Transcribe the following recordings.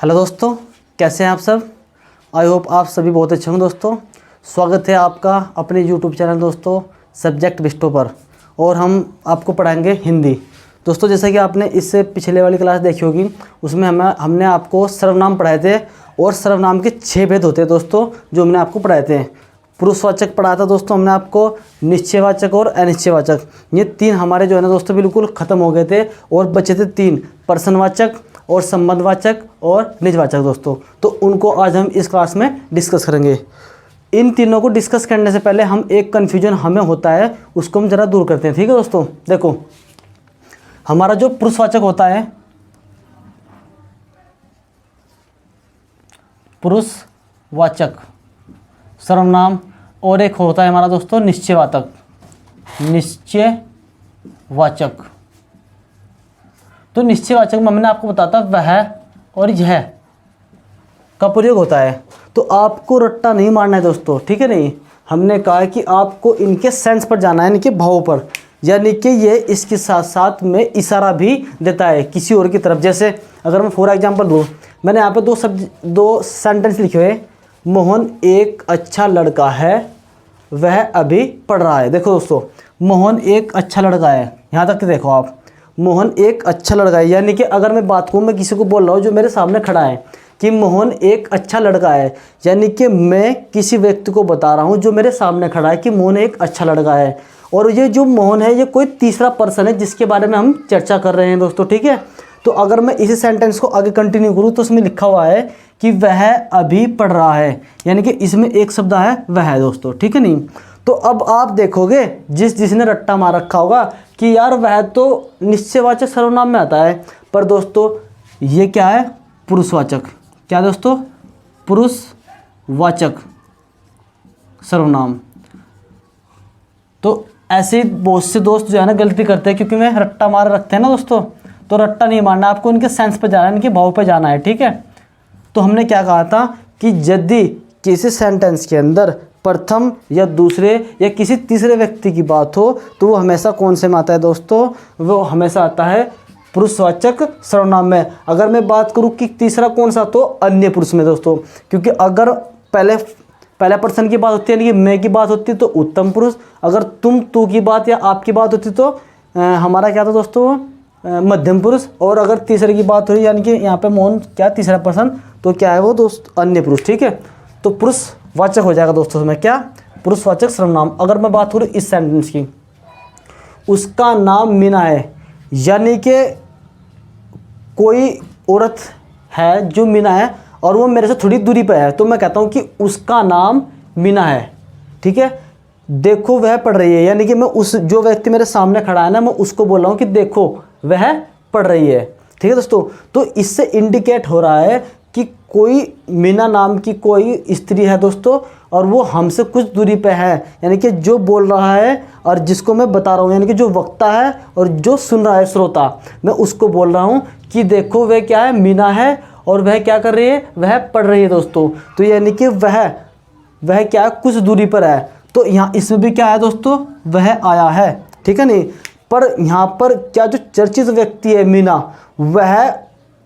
Hello दोस्तों, कैसे हैं आप सब। आई होप आप सभी बहुत अच्छे होंगे। दोस्तों स्वागत है आपका अपने यूट्यूब चैनल दोस्तों सब्जेक्ट बिस्टो पर, और हम आपको पढ़ाएंगे हिंदी। दोस्तों जैसा कि आपने इससे पिछले वाली क्लास देखी होगी, उसमें हमने आपको सर्वनाम पढ़ाए थे, और सर्वनाम के 6 भेद होते हैं दोस्तों जो हमने आपको पढ़ाए थे। पुरुषवाचक पढ़ा था दोस्तों हमने आपको, निश्चयवाचक और अनिश्चयवाचक। ये 3 हमारे जो है ना दोस्तों बिल्कुल ख़त्म हो गए थे, और बचे थे 3, प्रश्नवाचक और संबंधवाचक और निजवाचक दोस्तों। तो उनको आज हम इस क्लास में डिस्कस करेंगे। इन तीनों को डिस्कस करने से पहले हम एक कन्फ्यूजन हमें होता है उसको हम ज़रा दूर करते हैं। ठीक है दोस्तों, देखो हमारा जो पुरुषवाचक होता है, पुरुषवाचक सर्वनाम, और एक होता है हमारा दोस्तों निश्चयवाचक, निश्चयवाचक। तो निश्चयवाचक में मैंने आपको बताता वह और यह का प्रयोग होता है। तो आपको रट्टा नहीं मारना है दोस्तों, ठीक है। नहीं, हमने कहा है कि आपको इनके सेंस पर जाना है, इनके भाव पर, यानी कि ये इसके साथ साथ में इशारा भी देता है किसी और की तरफ। जैसे अगर मैं फॉर एग्जांपल दूँ, मैंने यहाँ पे दो सेंटेंस लिखे हुए। मोहन एक अच्छा लड़का है, वह अभी पढ़ रहा है। देखो दोस्तों, मोहन एक अच्छा लड़का है, यहाँ तक देखो आप, मोहन एक अच्छा लड़का है। यानी कि अगर मैं बात करूँ, मैं किसी को बोल रहा हूँ जो मेरे सामने खड़ा है कि मोहन एक अच्छा लड़का है, यानी कि मैं किसी व्यक्ति को बता रहा हूँ जो मेरे सामने खड़ा है कि मोहन एक अच्छा लड़का है। और ये जो मोहन है ये कोई तीसरा पर्सन है जिसके बारे में हम चर्चा कर रहे हैं दोस्तों, ठीक है। तो अगर मैं इसी सेंटेंस को आगे कंटिन्यू करूँ तो उसमें लिखा हुआ है कि वह अभी पढ़ रहा है, यानी कि इसमें एक शब्द है वह है दोस्तों, ठीक है। नहीं, तो अब आप देखोगे जिसने रट्टा मार रखा होगा कि यार वह तो निश्चयवाचक सर्वनाम में आता है, पर दोस्तों ये क्या है, पुरुषवाचक। क्या दोस्तों, पुरुषवाचक सर्वनाम। तो ऐसे बहुत से दोस्त जो है ना गलती करते हैं, क्योंकि वे रट्टा मार रखते हैं ना दोस्तों। तो रट्टा नहीं मारना, आपको इनके सेंस पे जाना है, इनके भाव पे जाना है, ठीक है। तो हमने क्या कहा था कि यदि किसी सेंटेंस के अंदर प्रथम या दूसरे या किसी तीसरे व्यक्ति की बात हो तो वो हमेशा कौन से में आता है दोस्तों, वो हमेशा आता है पुरुषवाचक सर्वनाम में। अगर मैं बात करूं कि तीसरा कौन सा, तो अन्य पुरुष में दोस्तों, क्योंकि अगर पहला पर्सन की बात होती है, यानी कि मैं की बात होती है तो उत्तम पुरुष। अगर तुम, तू की बात या आपकी बात होती तो हमारा क्या था दोस्तों, मध्यम पुरुष। और अगर तीसरे की बात हुई, यानी कि यहाँ पे मोहन क्या तीसरा पर्सन, तो क्या है वो दोस्त, अन्य पुरुष, ठीक है। तो पुरुषवाचक हो जाएगा दोस्तों उसमें क्या, पुरुषवाचक सर्वनाम। अगर मैं बात करूँ इस सेंटेंस की, उसका नाम मीना है, यानी कि कोई औरत है जो मीना है और वो मेरे से थोड़ी दूरी पर है, तो मैं कहता हूँ कि उसका नाम मीना है, ठीक है। देखो वह पढ़ रही है, यानी कि मैं उस जो व्यक्ति मेरे सामने खड़ा है ना, मैं उसको बोल रहा हूँ कि देखो वह पढ़ रही है, ठीक है दोस्तों। तो इससे इंडिकेट हो रहा है कि कोई मीना नाम की कोई स्त्री है दोस्तों, और वो हमसे कुछ दूरी पे है, यानी कि जो बोल रहा है और जिसको मैं बता रहा हूँ, यानी कि जो वक्ता है और जो सुन रहा है श्रोता, मैं उसको बोल रहा हूँ कि देखो वह क्या है, मीना है, और वह क्या कर रही है, वह पढ़ रही है दोस्तों। तो यानी कि वह क्या है, कुछ दूरी पर है। तो यहाँ इसमें भी क्या है दोस्तों, वह आया है, ठीक है। नहीं, पर यहाँ पर क्या जो चर्चित व्यक्ति है मीना, वह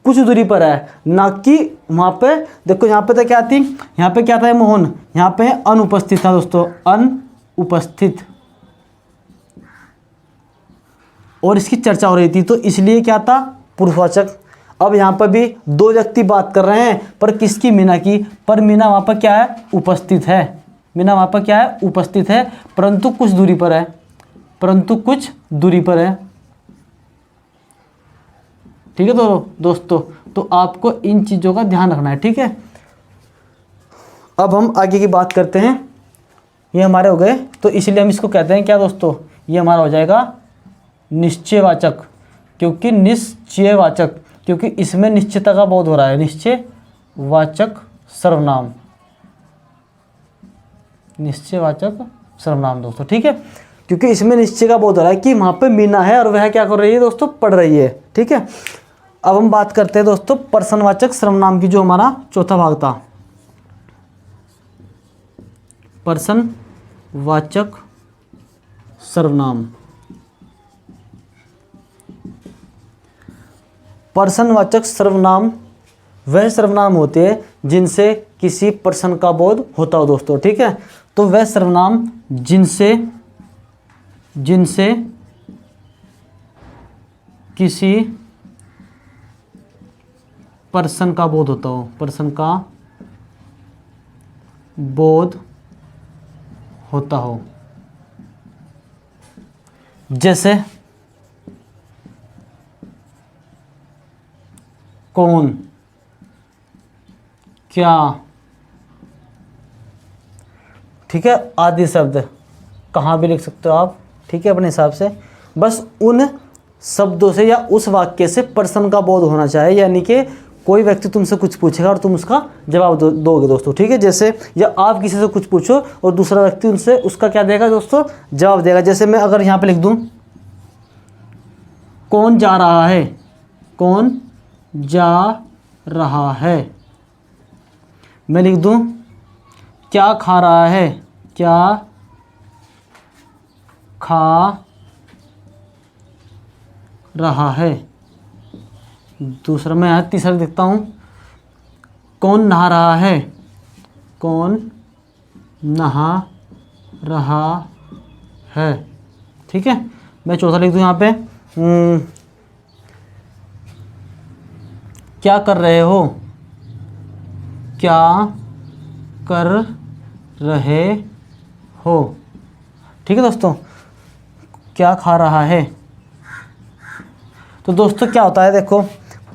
कुछ दूरी पर है, ना कि वहाँ पे। देखो यहाँ पे तो क्या थी, यहाँ पे क्या था, मोहन, यहाँ पे अनुपस्थित था दोस्तों, अनुपस्थित, और इसकी चर्चा हो रही थी, तो इसलिए क्या था, पुरुषवाचक। अब यहाँ पर भी 2 व्यक्ति बात कर रहे हैं, पर किसकी, मीना की। पर मीना वहाँ पर क्या है, उपस्थित है। मीना वहाँ पर क्या है, उपस्थित है, परंतु कुछ दूरी पर है, परंतु कुछ दूरी पर है, ठीक है। तो दोस्तों तो आपको इन चीज़ों का ध्यान रखना है, ठीक है। अब हम आगे की बात करते हैं। ये हमारे हो गए, तो इसलिए हम इसको कहते हैं क्या दोस्तों, ये हमारा हो जाएगा निश्चयवाचक, क्योंकि निश्चयवाचक, क्योंकि इसमें निश्चयता का बोध हो रहा है। निश्चयवाचक सर्वनाम, निश्चयवाचक सर्वनाम दोस्तों, ठीक है, क्योंकि इसमें निश्चय का बोध हो रहा है कि वहाँ पे मीना है और वह क्या कर रही है दोस्तों, पढ़ रही है, ठीक है। अब हम बात करते हैं दोस्तों प्रश्नवाचक सर्वनाम की, जो हमारा चौथा भाग था। प्रश्नवाचक सर्वनाम, प्रश्नवाचक सर्वनाम वह सर्वनाम होते हैं जिनसे किसी पर्सन का बोध होता हो दोस्तों, ठीक है। तो वह सर्वनाम जिनसे किसी पर्सन का बोध होता हो, पर्सन का बोध होता हो, जैसे कौन, क्या, ठीक है, आदि शब्द कहाँ भी लिख सकते हो आप, ठीक है, अपने हिसाब से। बस उन शब्दों से या उस वाक्य से पर्सन का बोध होना चाहिए, यानी कि कोई व्यक्ति तुमसे कुछ पूछेगा और तुम उसका जवाब दोगे दोस्तों, ठीक है। जैसे या आप किसी से कुछ पूछो और दूसरा व्यक्ति उनसे उसका क्या देगा दोस्तों, जवाब देगा। जैसे मैं अगर यहाँ पे लिख दूँ कौन जा रहा है, कौन जा रहा है, मैं लिख दूँ क्या खा रहा है, क्या खा रहा है। दूसरा मैं यहाँ तीसरा लिखता हूँ कौन नहा रहा है, कौन नहा रहा है, ठीक है। मैं चौथा लिख दूँ यहाँ पे क्या कर रहे हो, क्या कर रहे हो, ठीक है दोस्तों। क्या खा रहा है, तो दोस्तों क्या होता है, देखो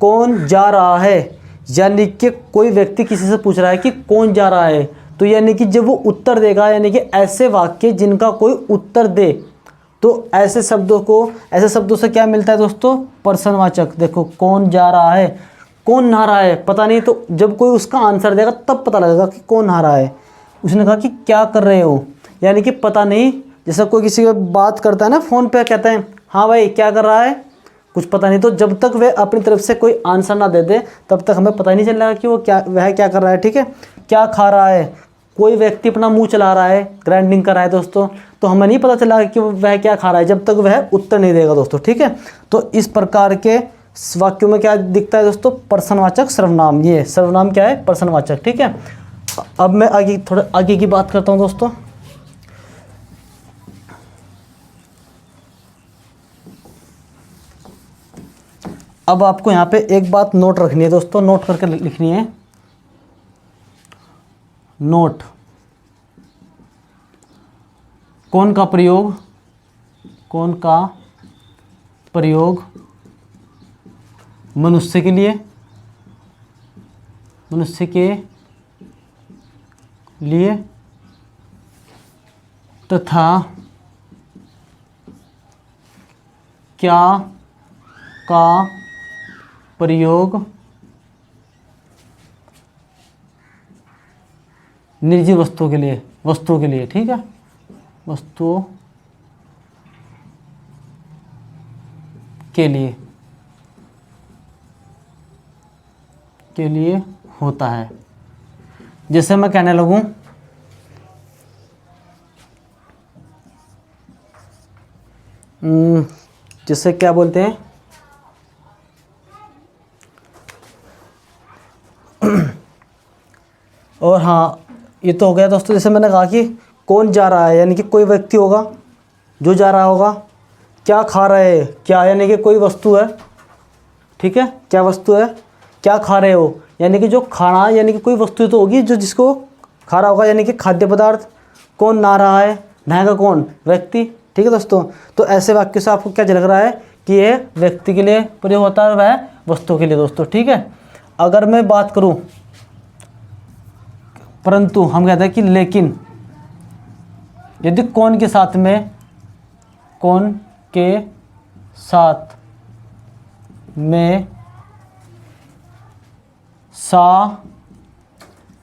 कौन जा रहा है यानी कि कोई व्यक्ति किसी से पूछ रहा है कि कौन जा रहा है, तो यानी कि जब वो उत्तर देगा, यानी कि ऐसे वाक्य जिनका कोई उत्तर दे, तो ऐसे शब्दों से क्या मिलता है दोस्तों, पर्सनवाचक। देखो कौन जा रहा है, कौन नहा रहा है, पता नहीं, तो जब कोई उसका आंसर देगा तब पता लगेगा कि कौन नहा रहा है। उसने कहा कि क्या कर रहे हो, यानी कि पता नहीं। जैसा कोई किसी से बात करता है ना फ़ोन पे, कहते हैं हाँ भाई क्या कर रहा है, कुछ पता नहीं। तो जब तक वह अपनी तरफ से कोई आंसर ना दे दे तब तक हमें पता ही नहीं चलेगा कि वह क्या कर रहा है, ठीक है। क्या खा रहा है, कोई व्यक्ति अपना मुंह चला रहा है, ग्राइंडिंग कर रहा है दोस्तों, तो हमें नहीं पता चला कि वह क्या खा रहा है जब तक वह उत्तर नहीं देगा दोस्तों, ठीक है। तो इस प्रकार के वाक्यों में क्या दिखता है दोस्तों, पर्सनवाचक सर्वनाम। ये सर्वनाम क्या है, पर्सनवाचक, ठीक है। अब मैं थोड़ा आगे की बात करता हूँ दोस्तों। अब आपको यहाँ पे एक बात नोट रखनी है दोस्तों, नोट करके लिखनी है। नोट, कौन का प्रयोग, कौन का प्रयोग मनुष्य के लिए, मनुष्य के लिए तथा क्या का प्रयोग निर्जीव वस्तुओं के लिए, वस्तुओं के लिए, ठीक है, वस्तुओं के लिए होता है। जैसे मैं कहने लगूं जैसे क्या बोलते हैं, और हाँ ये तो हो गया दोस्तों। जैसे मैंने कहा कि कौन जा रहा है, यानी कि कोई व्यक्ति होगा जो जा रहा होगा। क्या खा रहे हैं, क्या यानी कि कोई वस्तु है, ठीक है, क्या वस्तु है। क्या खा रहे हो, यानी कि जो खाना, यानी कि कोई वस्तु तो होगी जो जिसको खा रहा होगा, यानी कि खाद्य पदार्थ। कौन नहा रहा है, नहाएगा कौन, व्यक्ति, ठीक है दोस्तों। तो ऐसे वाक्य से आपको क्या झलक रहा है कि यह व्यक्ति के लिए प्रयोग होता है, वह वस्तु के लिए दोस्तों, ठीक है। अगर मैं बात करूं परंतु, हम कहते हैं कि लेकिन, यदि कौन के साथ में, कौन के साथ में सा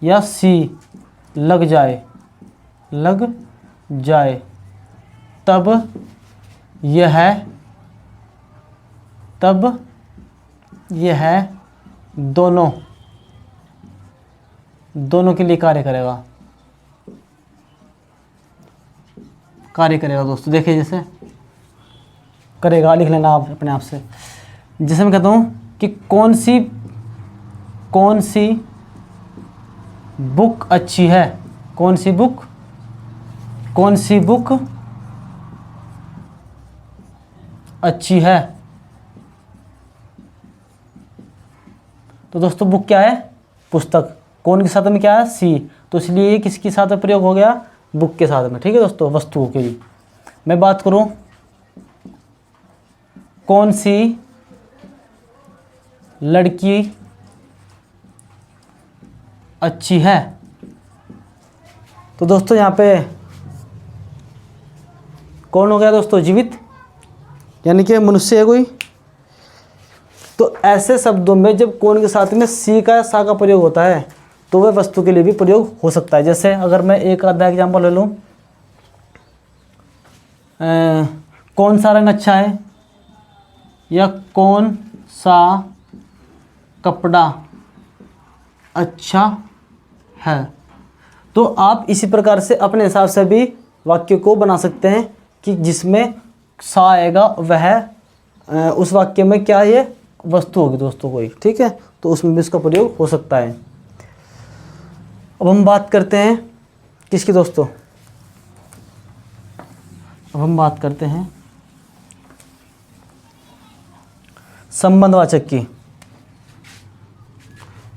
या सी लग जाए, तब यह दोनों के लिए कार्य करेगा दोस्तों। देखिए जैसे करेगा, लिख लेना आप अपने आप से। जैसे मैं कहता हूँ कि कौन सी कौन सी बुक अच्छी है, कौन सी बुक अच्छी है। तो दोस्तों बुक क्या है, पुस्तक। कौन के साथ में क्या है, सी, तो इसलिए ये किसके साथ में प्रयोग हो गया, बुक के साथ में। ठीक है दोस्तों, वस्तुओं के लिए। मैं बात करूं, कौन सी लड़की अच्छी है। तो दोस्तों यहाँ पे कौन हो गया दोस्तों, जीवित, यानी कि मनुष्य है कोई। तो ऐसे शब्दों में जब कौन के साथ में सी का या सा का प्रयोग होता है तो वह वस्तु के लिए भी प्रयोग हो सकता है। जैसे अगर मैं एक आधा एग्जाम्पल ले लूँ, कौन सा रंग अच्छा है, या कौन सा कपड़ा अच्छा है। तो आप इसी प्रकार से अपने हिसाब से भी वाक्य को बना सकते हैं कि जिसमें सा आएगा वह उस वाक्य में क्या ये वस्तु होगी दोस्तों कोई। ठीक है, तो उसमें भी इसका प्रयोग हो सकता है। अब हम बात करते हैं किसकी दोस्तों, अब हम बात करते हैं संबंधवाचक की।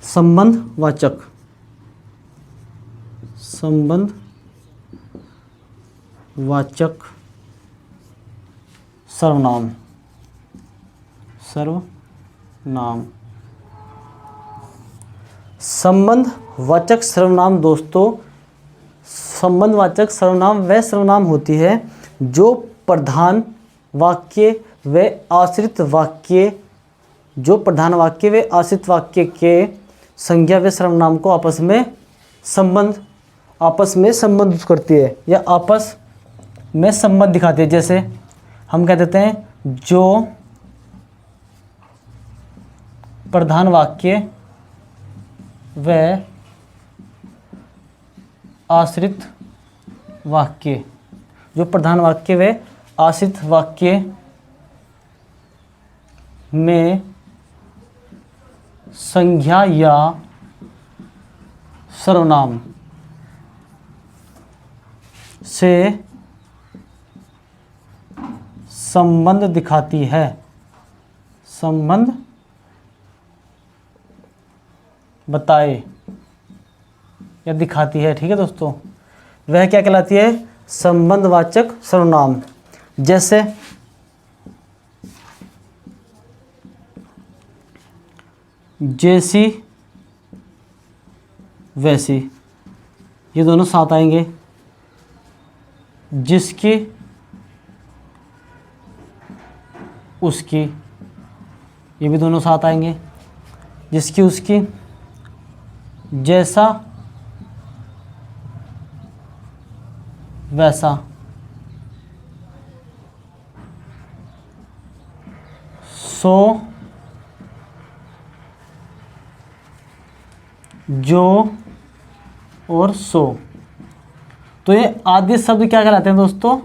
संबंधवाचक सर्वनाम। संबंधवाचक सर्वनाम दोस्तों, संबंधवाचक सर्वनाम वह सर्वनाम होती है जो प्रधान वाक्य व आश्रित वाक्य, जो प्रधान वाक्य व आश्रित वाक्य के संज्ञा व सर्वनाम को आपस में संबंधित करती है या आपस में संबंध दिखाती है। जैसे हम कह देते हैं जो प्रधान वाक्य व आश्रित वाक्य, जो प्रधान वाक्य व आश्रित वाक्य में संज्ञा या सर्वनाम से संबंध दिखाती है, संबंध बताए या दिखाती है। ठीक है दोस्तों, वह क्या कहलाती है, संबंधवाचक सर्वनाम। जैसे जैसी वैसी, ये दोनों साथ आएंगे। जिसकी उसकी, ये भी दोनों साथ आएंगे। जिसकी उसकी, जैसा वैसा, सो जो और सो। तो ये आदि शब्द क्या कहलाते हैं दोस्तों,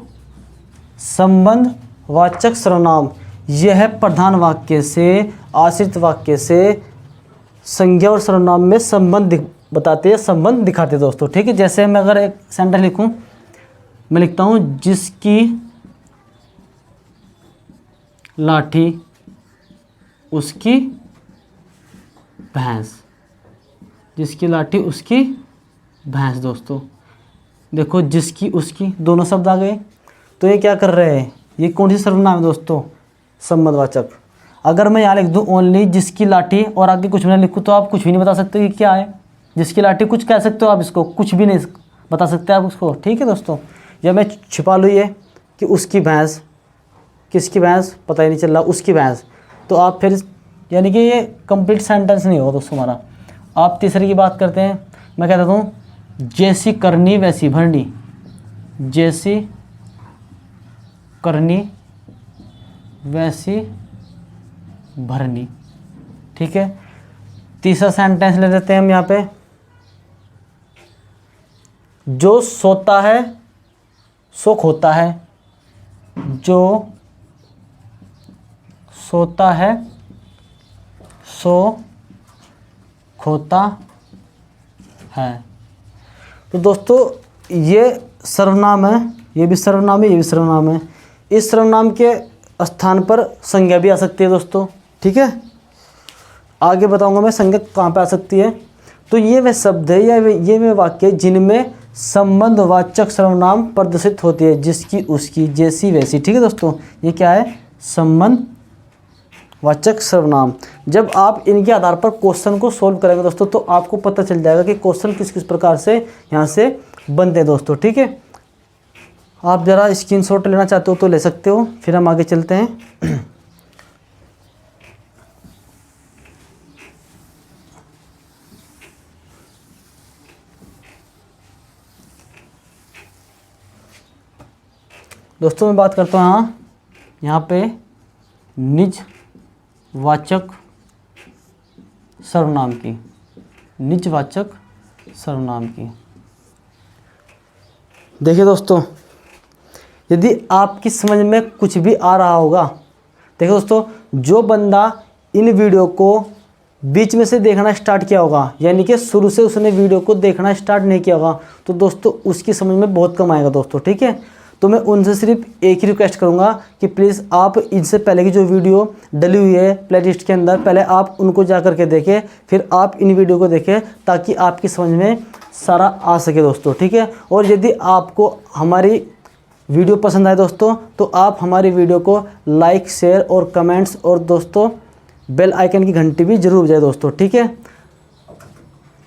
संबंधवाचक सर्वनाम। यह है प्रधान वाक्य से आश्रित वाक्य से संज्ञा और सर्वनाम में संबंध बताते हैं, संबंध दिखाते हैं दोस्तों। ठीक है, जैसे मैं अगर एक सेंटेंस लिखूं, मैं लिखता हूं जिसकी लाठी उसकी भैंस, जिसकी लाठी उसकी भैंस। दोस्तों देखो, जिसकी उसकी दोनों शब्द आ गए। तो ये क्या कर रहे हैं, ये कौन सी सर्वनाम है दोस्तों, संबंधवाचक। अगर मैं यहाँ लिख दूँ ओनली जिसकी लाठी और आगे कुछ मैं लिखूँ तो आप कुछ भी नहीं बता सकते कि क्या है। जिसकी लाठी कुछ कह सकते हो आप, इसको कुछ भी नहीं बता सकते आप उसको। ठीक है दोस्तों, या मैं छिपा लूँ ये कि उसकी भैंस, किसकी भैंस पता ही नहीं चल रहा, उसकी भैंस। तो आप फिर यानी कि ये कंप्लीट सेंटेंस नहीं होगा दोस्तों हमारा। आप तीसरे की बात करते हैं, मैं कहता हूँ जैसी करनी वैसी भरनी, जैसी करनी वैसी भरनी। ठीक है, तीसरा सेंटेंस ले लेते हैं हम यहाँ पे, जो सोता है सो खोता है, जो सोता है सो होता है। तो दोस्तों ये सर्वनाम है, ये भी सर्वनाम है, ये भी सर्वनाम है। इस सर्वनाम के स्थान पर संज्ञा भी आ सकती है दोस्तों, ठीक है। आगे बताऊंगा मैं संज्ञा कहाँ पे आ सकती है। तो ये वे शब्द है या ये वे वाक्य जिनमें संबंधवाचक सर्वनाम प्रदर्शित होती है, जिसकी उसकी जैसी वैसी, ठीक है दोस्तों। ये क्या है, संबंधवाचक सर्वनाम। जब आप इनके आधार पर क्वेश्चन को सोल्व करेंगे दोस्तों, तो आपको पता चल जाएगा कि क्वेश्चन किस किस प्रकार से यहाँ से बनते हैं दोस्तों, ठीक है। आप ज़रा स्क्रीनशॉट लेना चाहते हो तो ले सकते हो, फिर हम आगे चलते हैं। दोस्तों मैं बात करता हूँ यहाँ पे निजवाचक सर्वनाम की, निजवाचक सर्वनाम की। देखिए दोस्तों, यदि आपकी समझ में कुछ भी आ रहा होगा, देखिए दोस्तों, जो बंदा इन वीडियो को बीच में से देखना स्टार्ट किया होगा, यानी कि शुरू से उसने वीडियो को देखना स्टार्ट नहीं किया होगा, तो दोस्तों उसकी समझ में बहुत कम आएगा दोस्तों, ठीक है। तो मैं उनसे सिर्फ एक ही रिक्वेस्ट करूंगा कि प्लीज़ आप इनसे पहले की जो वीडियो डली हुई है प्लेलिस्ट के अंदर, पहले आप उनको जा कर के देखें, फिर आप इन वीडियो को देखें, ताकि आपकी समझ में सारा आ सके दोस्तों, ठीक है। और यदि आपको हमारी वीडियो पसंद आए दोस्तों, तो आप हमारी वीडियो को लाइक, शेयर और कमेंट्स, और दोस्तों बेल आइकन की घंटी भी जरूर बजाए दोस्तों, ठीक है।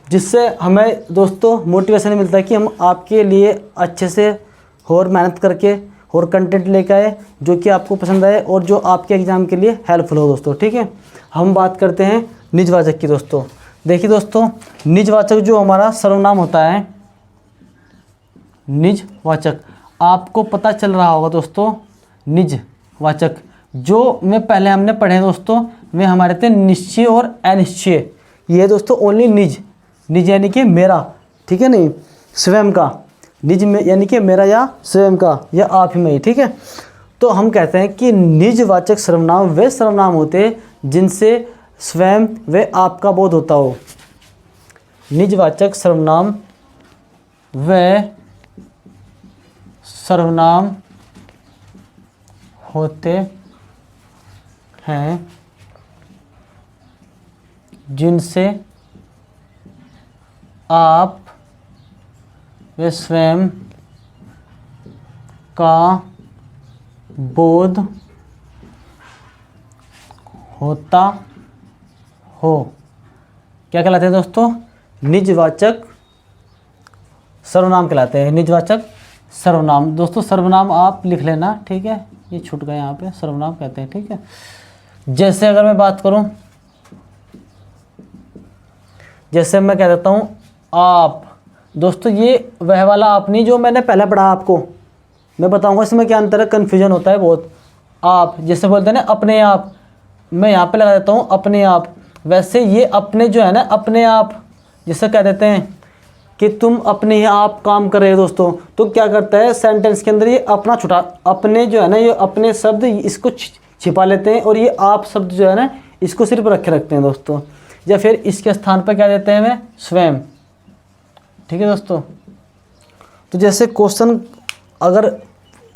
जिससे हमें दोस्तों मोटिवेशन मिलता है कि हम आपके लिए अच्छे से और मेहनत करके और कंटेंट लेकर आए जो कि आपको पसंद आए और जो आपके एग्ज़ाम के लिए हेल्पफुल हो दोस्तों, ठीक है। हम बात करते हैं निजवाचक की दोस्तों। देखिए दोस्तों, निजवाचक जो हमारा सर्वनाम होता है, निजवाचक, आपको पता चल रहा होगा दोस्तों, निजवाचक जो में पहले हमने पढ़े हैं दोस्तों, वे हमारे थे निश्चय और अनिश्चय। ये दोस्तों ओनली निज, निज यानी कि मेरा, ठीक है, नहीं स्वयं का, निज में यानी कि मेरा या स्वयं का या आप ही में ही, ठीक है। तो हम कहते हैं कि निजवाचक सर्वनाम वे सर्वनाम होते हैं जिनसे स्वयं व आपका बोध होता हो। निजवाचक सर्वनाम वे सर्वनाम होते हैं जिनसे आप वे स्वयं का बोध होता हो। क्या कहलाते हैं दोस्तों, निजवाचक सर्वनाम कहलाते हैं, निजवाचक सर्वनाम। दोस्तों सर्वनाम आप लिख लेना, ठीक है, ये छूट गए यहाँ पे, सर्वनाम कहते हैं, ठीक है। जैसे अगर मैं बात करूं, जैसे मैं कह देता हूं आप, दोस्तों ये वह वाला आप नहीं जो मैंने पहले पढ़ा आपको, मैं बताऊंगा इसमें क्या अंतर है, कन्फ्यूजन होता है बहुत। आप जैसे बोलते हैं ना अपने आप, मैं यहाँ पे लगा देता हूँ अपने आप, वैसे ये अपने जो है ना अपने आप, जैसे कह देते हैं कि तुम अपने आप काम कर रहे हो दोस्तों, तो क्या करता है सेंटेंस के अंदर ये अपना छुटा, अपने जो है ना ये अपने शब्द इसको छिपा लेते हैं, और ये आप शब्द जो है ना इसको सिर्फ रखे रखते हैं दोस्तों, या फिर इसके स्थान पर क्या देते हैं हमें, स्वयं, ठीक है दोस्तों। तो जैसे क्वेश्चन अगर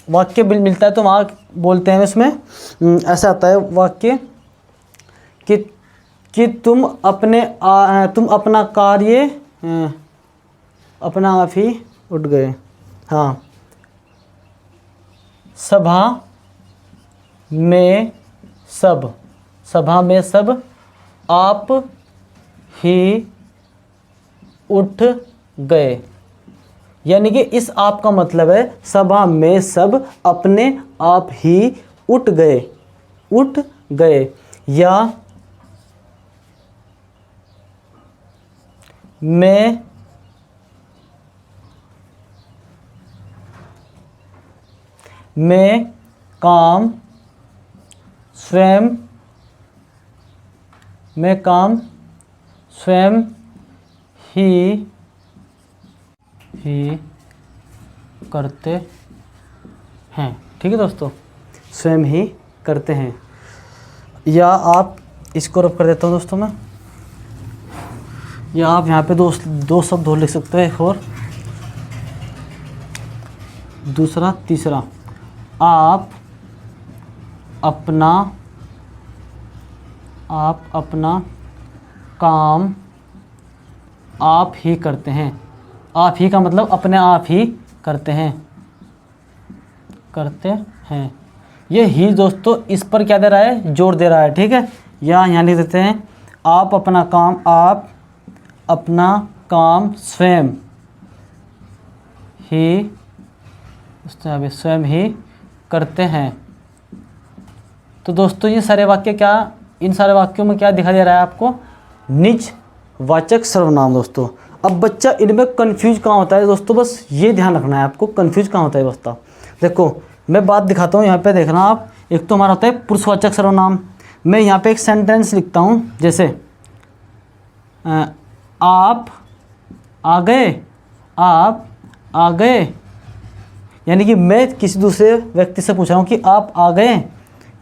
वाक्य मिलता है तो वहाँ बोलते हैं इसमें ऐसा आता है वाक्य कि तुम अपना कार्य अपना आप ही उठ गए, हाँ, सभा में सब आप ही उठ गए, यानी कि इस आप का मतलब है सभा में सब अपने आप ही उठ गए, या मैं काम स्वयं ही करते हैं, ठीक है दोस्तों, स्वयं ही करते हैं। या आप इसको रब कर देता हूँ दोस्तों मैं, या आप यहाँ पे दो शब्द और लिख सकते हो, एक और दूसरा तीसरा। आप अपना काम आप ही करते हैं। आप ही का मतलब अपने आप ही करते हैं ये ही दोस्तों इस पर क्या दे रहा है, जोर दे रहा है, ठीक है। यहाँ लिख देते हैं आप अपना काम स्वयं ही करते हैं। तो दोस्तों ये सारे वाक्य इन सारे वाक्यों में क्या दिखाई दे रहा है आपको, निज वाचक सर्वनाम दोस्तों। अब बच्चा इनमें कंफ्यूज कहाँ होता है दोस्तों, बस ये ध्यान रखना है आपको, कंफ्यूज कहाँ होता है बच्चा। देखो मैं बात दिखाता हूँ, यहाँ पे देखना आप। एक तो हमारा होता है पुरुषवाचक सर्वनाम। मैं यहाँ पे एक सेंटेंस लिखता हूँ, जैसे आप आ गए, यानी कि मैं किसी दूसरे व्यक्ति से पूछ रहा हूँ कि आप आ गए,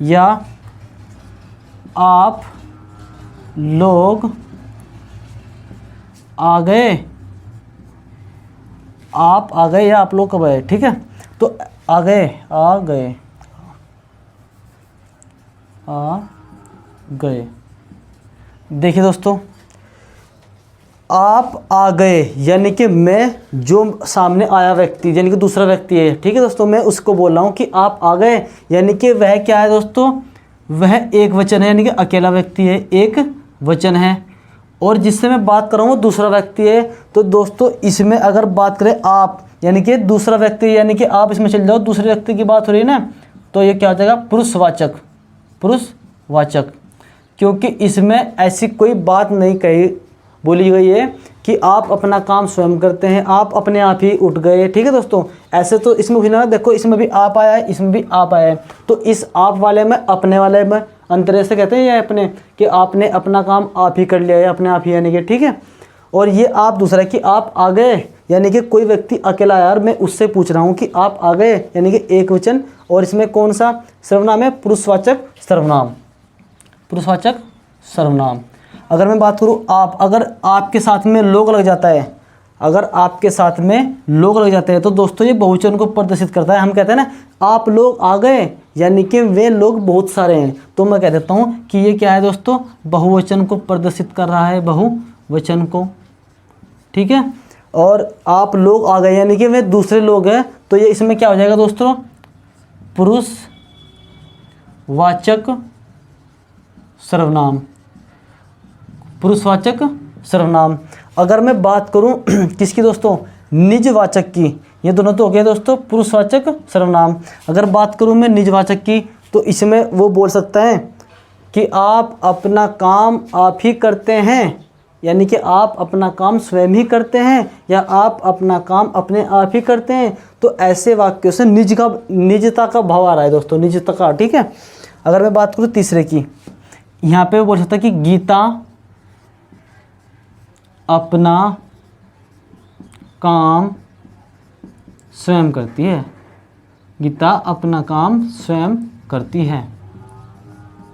या आप लोग आ गए, या आप लोग कब आए, ठीक है। तो आ गए देखिए दोस्तों, आप आ गए यानी कि मैं, जो सामने आया व्यक्ति यानी कि दूसरा व्यक्ति है, ठीक है दोस्तों, मैं उसको बोल रहा हूँ कि आप आ गए, यानी कि वह क्या है दोस्तों, वह एक वचन है, यानी कि अकेला व्यक्ति है, एक वचन है। और जिससे मैं बात कर रहा हूँ वो दूसरा व्यक्ति है। तो दोस्तों इसमें अगर बात करें आप, यानी कि दूसरा व्यक्ति, यानी कि आप इसमें चल जाओ, दूसरे व्यक्ति की बात हो रही है ना, तो ये क्या हो जाएगा, पुरुषवाचक, क्योंकि इसमें ऐसी कोई बात नहीं बोली गई है कि आप अपना काम स्वयं करते हैं, आप अपने आप ही उठ गए, ठीक है दोस्तों। ऐसे तो इसमें भी ना, देखो इसमें भी आप आया है, इसमें भी आप आया है, तो इस आप वाले में अपने वाले में अंतर से कहते हैं ये अपने, कि आपने अपना काम आप ही कर लिया है, अपने आप ही, यानी कि ठीक है। और ये आप दूसरा कि आप आ गए, यानी कि कोई व्यक्ति अकेला आया और मैं उससे पूछ रहा हूँ कि आप आ गए, यानी कि एक वचन। और इसमें कौन सा सर्वनाम है, पुरुषवाचक सर्वनाम। अगर मैं बात करूँ आप, अगर आपके साथ में लोग लग जाता है, तो दोस्तों ये बहुवचन को प्रदर्शित करता है। हम कहते हैं ना आप लोग आ गए, यानी कि वे लोग बहुत सारे हैं, तो मैं कह देता हूँ कि ये क्या है दोस्तों, बहुवचन को प्रदर्शित कर रहा है, बहुवचन को, ठीक है। और आप लोग आ गए यानी कि वे दूसरे लोग हैं, तो ये इसमें क्या हो जाएगा दोस्तों, पुरुषवाचक सर्वनाम। अगर मैं बात करूं किसकी दोस्तों, निजवाचक की, ये दोनों तो हो गए दोस्तों पुरुषवाचक सर्वनाम। अगर बात करूं मैं निजवाचक की, तो इसमें वो बोल सकता है कि आप अपना काम आप ही करते हैं, यानी कि आप अपना काम स्वयं ही करते हैं, या आप अपना काम अपने आप ही करते हैं। तो ऐसे वाक्यों से निजता का भाव आ रहा है दोस्तों, निजता का, ठीक है। अगर मैं बात करूं तीसरे की, यहाँ पे वो बोल सकता है कि गीता अपना काम स्वयं करती है,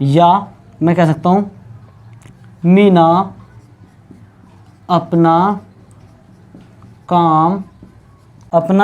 या मैं कह सकता हूँ मीना अपना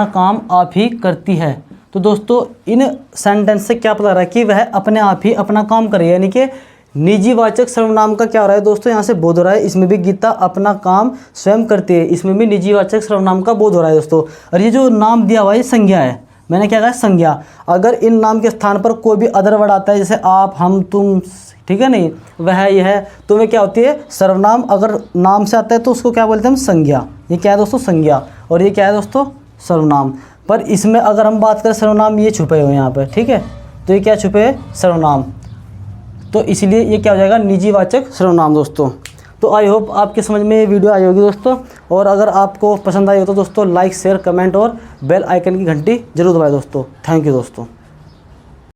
काम आप ही करती है। तो दोस्तों इन सेंटेंस से क्या पता रहा है कि वह अपने आप ही अपना काम करे, यानी कि निजीवाचक सर्वनाम का क्या हो रहा है दोस्तों, यहाँ से बोध हो रहा है। इसमें भी गीता अपना काम स्वयं करती है, इसमें भी निजीवाचक सर्वनाम का बोध हो रहा है दोस्तों। और ये जो नाम दिया हुआ है ये संज्ञा है, मैंने क्या कहा, संज्ञा। अगर इन नाम के स्थान पर कोई भी अदर वर्ड आता है, जैसे आप, हम, तुम, ठीक है, नहीं, वह, यह है, तो वह क्या होती है, सर्वनाम। अगर नाम से आता है तो उसको क्या बोलते हैं हम, संज्ञा। ये क्या है दोस्तों, संज्ञा। और ये क्या है दोस्तों, सर्वनाम। पर इसमें अगर हम बात करें सर्वनाम, ये छुपे हुए हैं यहाँ पर, ठीक है, तो ये क्या छुपे है, सर्वनाम। तो इसलिए ये क्या हो जाएगा, निजीवाचक सर्वनाम दोस्तों। तो आई होप आपके समझ में ये वीडियो आई होगी दोस्तों। और अगर आपको पसंद आई हो तो दोस्तों लाइक, शेयर, कमेंट और बेल आइकन की घंटी जरूर दबाएं दोस्तों। थैंक यू दोस्तों।